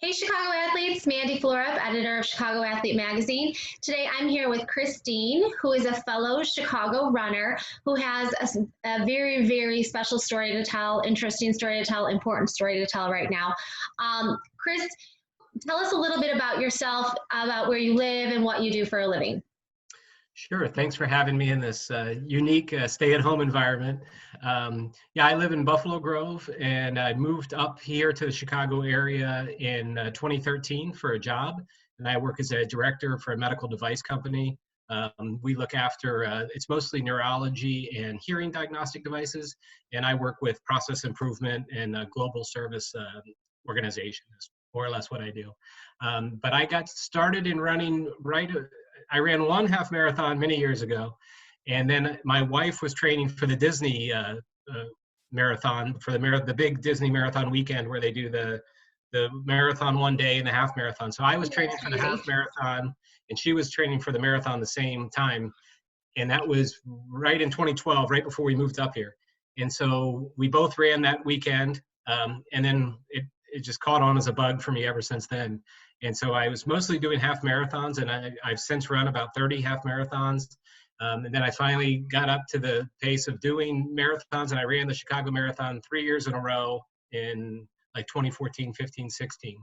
Hey, Chicago athletes, Mandy Florup, editor of Chicago Athlete Magazine. Today I'm here with Christine, who is a fellow Chicago runner who has a very, very special story to tell, interesting story to tell, important story to tell right now. Chris, tell us a little bit about yourself, about where you live and what you do for a living. Sure. Thanks for having me in this unique stay-at-home environment. Yeah, I live in Buffalo Grove, and I moved up here to the Chicago area in 2013 for a job, and I work as a director for a medical device company. We look after, it's mostly neurology and hearing diagnostic devices, and I work with process improvement and global service organizations, more or less what I do. But I got started in running I ran one half marathon many years ago, and then my wife was training for the Disney marathon, for the big Disney marathon weekend where they do the marathon one day and the half marathon. So I was training for the half marathon, and she was training for the marathon the same time, and that was right in 2012, right before we moved up here. And so we both ran that weekend, and then it just caught on as a bug for me ever since then. And so I was mostly doing half marathons, and I've since run about 30 half marathons. And then I finally got up to the pace of doing marathons, and I ran the Chicago Marathon 3 years in a row in like 2014, 15, 16.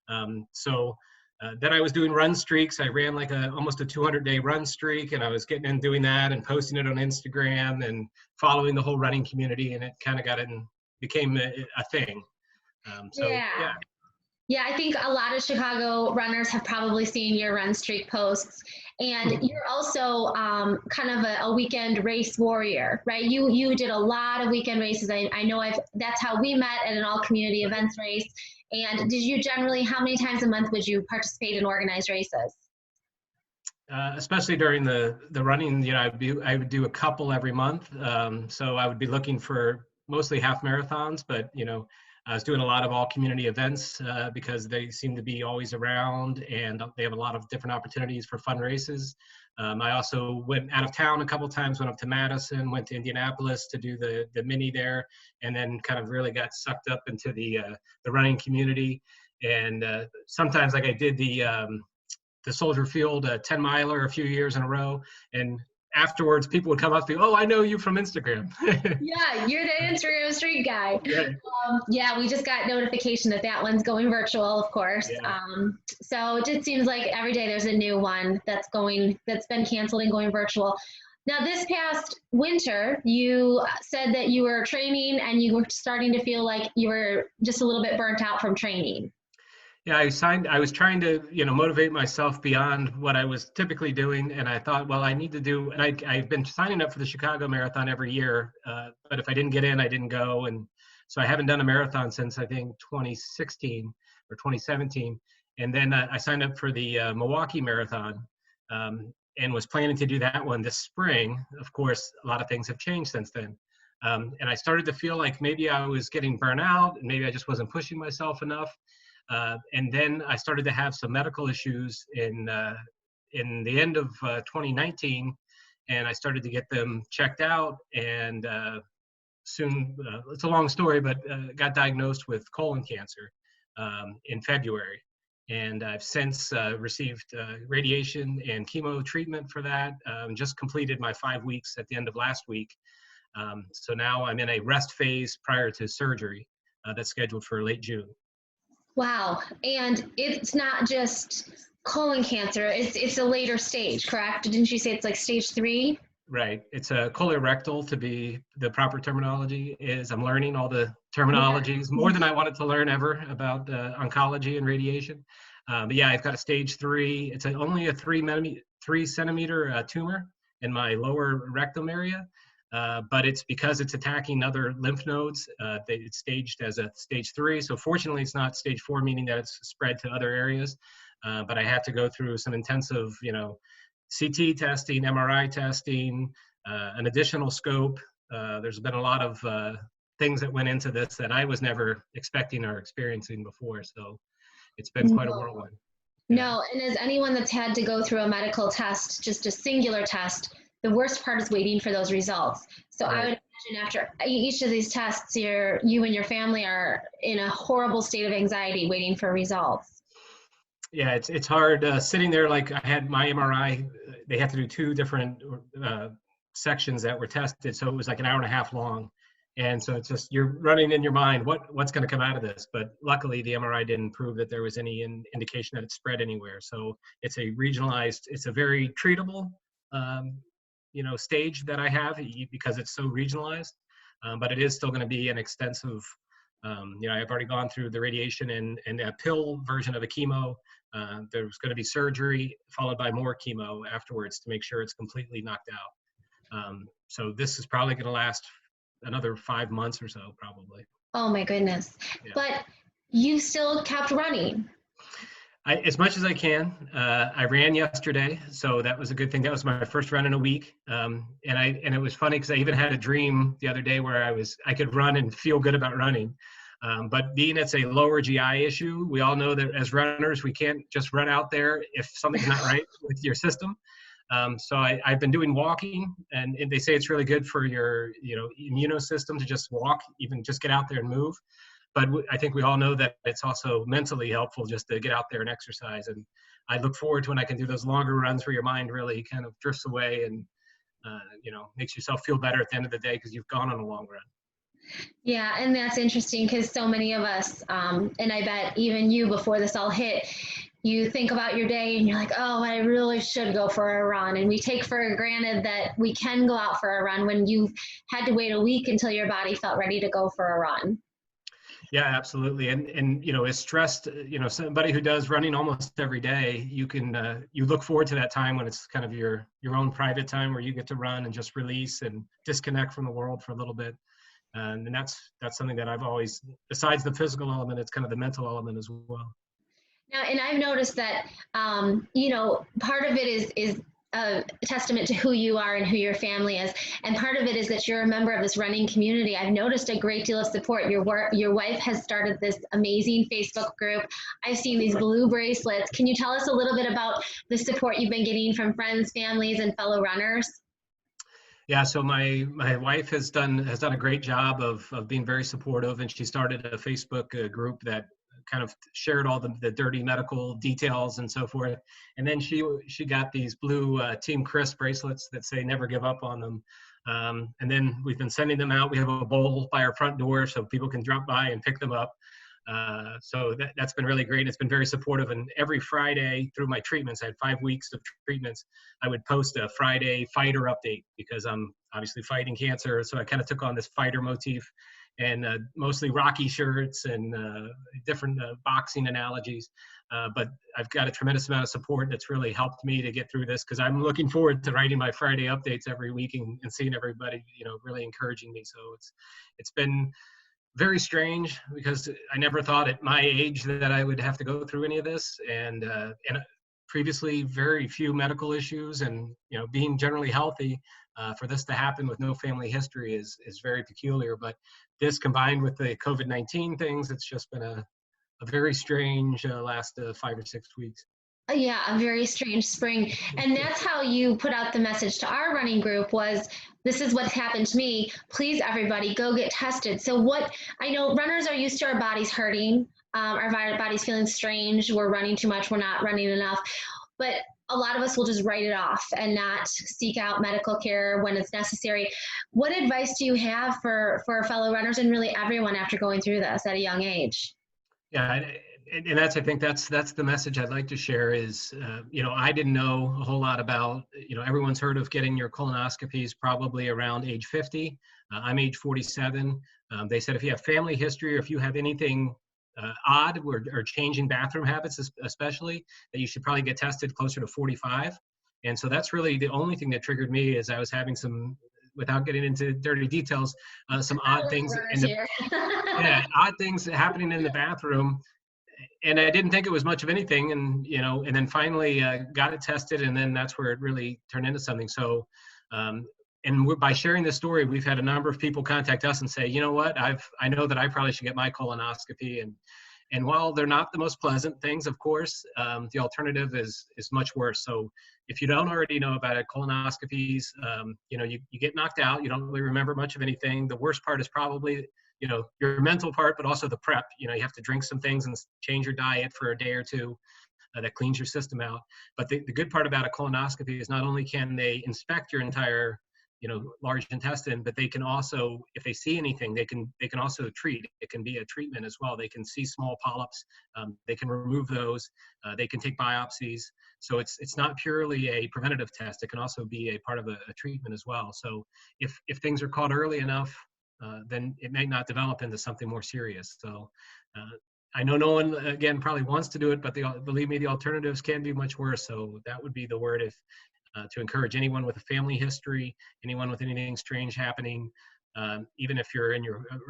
Then I was doing run streaks. I ran like almost a 200-day run streak, and I was getting in doing that and posting it on Instagram and following the whole running community, and it kind of became a thing. Yeah, I think a lot of Chicago runners have probably seen your run streak posts, and you're also kind of a weekend race warrior, right? You did a lot of weekend races. I know that's how we met at an all community events race. And did you generally, how many times a month would you participate in organized races? Especially during the running, I would do a couple every month. So I would be looking for mostly half marathons, but I was doing a lot of all community events because they seem to be always around, and they have a lot of different opportunities for fun races. I also went out of town a couple times, went up to Madison, went to Indianapolis to do the mini there, and then kind of really got sucked up into the running community. And sometimes, like I did the Soldier Field 10-miler a few years in a row, and afterwards people would come up to me, "Oh, I know you from Instagram." Yeah, you're the Instagram street guy. Yeah. Yeah, we just got notification that one's going virtual, of course. Yeah. So it just seems like every day there's a new one that's been canceled and going virtual. Now, this past winter, you said that you were training and you were starting to feel like you were just a little bit burnt out from training. Yeah, I was trying to, motivate myself beyond what I was typically doing. And I thought, well, I need to do, and I've been signing up for the Chicago Marathon every year. But if I didn't get in, I didn't go. And so I haven't done a marathon since I think 2016 or 2017. And then I signed up for the Milwaukee Marathon and was planning to do that one this spring. Of course, a lot of things have changed since then. And I started to feel like maybe I was getting burnt out and maybe I just wasn't pushing myself enough. And then I started to have some medical issues in the end of 2019, and I started to get them checked out. And soon, it's a long story, but got diagnosed with colon cancer in February. And I've since received radiation and chemo treatment for that. Just completed my 5 weeks at the end of last week. So now I'm in a rest phase prior to surgery that's scheduled for late June. Wow. And it's not just colon cancer, it's a later stage, correct? Didn't you say it's like stage 3? Right. It's a colorectal, to be the proper terminology. I'm learning all the terminologies, more than I wanted to learn ever about oncology and radiation. But yeah, I've got a stage 3. It's only a 3 centimeter tumor in my lower rectum area. But it's because it's attacking other lymph nodes. It's staged as a stage 3. So fortunately, it's not stage 4, meaning that it's spread to other areas. But I had to go through some intensive, CT testing, MRI testing, an additional scope. There's been a lot of things that went into this that I was never expecting or experiencing before. So it's been quite a whirlwind. No, and as anyone that's had to go through a medical test, just a singular test, the worst part is waiting for those results. So I Right. would imagine after each of these tests, you and your family are in a horrible state of anxiety waiting for results. Yeah, it's hard sitting there. Like I had my MRI, they have to do two different uh, sections that were tested, so it was like an hour and a half long, and so it's just you're running in your mind what's going to come out of this. But luckily, the MRI didn't prove that there was any indication that it spread anywhere. So it's a regionalized, it's a very treatable, um, stage that I have because it's so regionalized, but it is still going to be an extensive. I've already gone through the radiation and a pill version of a chemo. There's going to be surgery followed by more chemo afterwards to make sure it's completely knocked out. So this is probably going to last another 5 months or so, probably. Oh my goodness. Yeah. But you still kept running. As much as I can. I ran yesterday, so that was a good thing. That was my first run in a week, and it was funny because I even had a dream the other day where I could run and feel good about running. But being it's a lower GI issue, we all know that as runners we can't just run out there if something's not right with your system. So I've been doing walking, and they say it's really good for your immune system to just walk, even just get out there and move. But I think we all know that it's also mentally helpful just to get out there and exercise. And I look forward to when I can do those longer runs where your mind really kind of drifts away and makes yourself feel better at the end of the day because you've gone on a long run. Yeah, and that's interesting because so many of us, and I bet even you before this all hit, you think about your day and you're like, oh, I really should go for a run. And we take for granted that we can go out for a run when you've had to wait a week until your body felt ready to go for a run. Yeah, absolutely. And as stressed, somebody who does running almost every day, you look forward to that time when it's kind of your own private time where you get to run and just release and disconnect from the world for a little bit. And that's something that I've always, besides the physical element, it's kind of the mental element as well. Now, and I've noticed that, part of it is a testament to who you are and who your family is, and part of it is that you're a member of this running community. I've noticed a great deal of support. Your wife has started this amazing Facebook group. I've seen these blue bracelets. Can you tell us a little bit about the support you've been getting from friends, families, and fellow runners? Yeah, so my wife has done a great job of being very supportive, and she started a Facebook group that kind of shared all the dirty medical details and so forth. And then she got these blue Team Chris bracelets that say "Never give up" on them. And then we've been sending them out. We have a bowl by our front door so people can drop by and pick them up. So that's been really great. It's been very supportive. And every Friday through my treatments, I had 5 weeks of treatments, I would post a Friday fighter update because I'm obviously fighting cancer. So I kind of took on this fighter motif and mostly Rocky shirts and different boxing analogies. But I've got a tremendous amount of support that's really helped me to get through this because I'm looking forward to writing my Friday updates every week and seeing everybody, really encouraging me. So it's been very strange because I never thought at my age that I would have to go through any of this, and previously very few medical issues, and being generally healthy, for this to happen with no family history is very peculiar. But this combined with the COVID-19 things, it's just been a very strange last 5 or 6 weeks. Yeah, a very strange spring. And that's how you put out the message to our running group was, this is what's happened to me. Please, everybody, go get tested. So what I know runners are used to our bodies hurting, our bodies feeling strange. We're running too much. We're not running enough. But a lot of us will just write it off and not seek out medical care when it's necessary. What advice do you have for fellow runners and really everyone after going through this at a young age? Yeah, and I think that's the message I'd like to share is, I didn't know a whole lot about, everyone's heard of getting your colonoscopies probably around age 50. I'm age 47. They said if you have family history or if you have anything odd or changing bathroom habits, especially, that you should probably get tested closer to 45. And so that's really the only thing that triggered me is I was having some, without getting into dirty details, some odd things in the yeah, odd things happening in the bathroom, and I didn't think it was much of anything, and then finally got it tested, and then that's where it really turned into something. So, by sharing this story, we've had a number of people contact us and say, you know what, I know that I probably should get my colonoscopy, And while they're not the most pleasant things, of course, the alternative is much worse. So if you don't already know about it, colonoscopies, you get knocked out. You don't really remember much of anything. The worst part is probably, your mental part, but also the prep. You have to drink some things and change your diet for a day or two. That cleans your system out. But the good part about a colonoscopy is not only can they inspect your entire large intestine, but they can also, if they see anything, they can also treat. It can be a treatment as well. They can see small polyps, they can remove those, they can take biopsies. So it's not purely a preventative test. It can also be a part of a treatment as well. So if things are caught early enough, then it may not develop into something more serious. So I know no one, again, probably wants to do it, but believe me, the alternatives can be much worse. So that would be the word to encourage anyone with a family history, anyone with anything strange happening, even if you're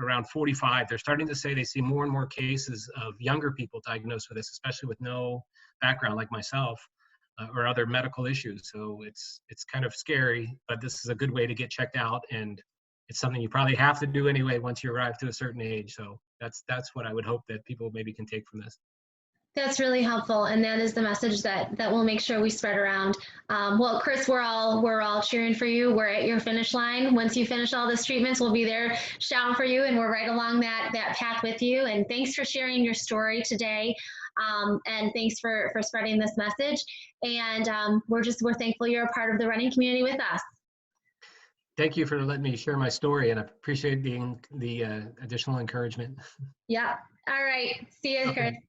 around 45, they're starting to say they see more and more cases of younger people diagnosed with this, especially with no background like myself or other medical issues. So it's kind of scary, but this is a good way to get checked out, and it's something you probably have to do anyway once you arrive to a certain age. So that's what I would hope that people maybe can take from this. That's really helpful, and that is the message that we'll make sure we spread around. Well, Chris, we're all cheering for you. We're at your finish line. Once you finish all this treatments, we'll be there shouting for you, and we're right along that path with you. And thanks for sharing your story today, and thanks for spreading this message. And we're thankful you're a part of the running community with us. Thank you for letting me share my story, and I appreciate the additional encouragement. Yeah. All right. See you, Chris. Okay.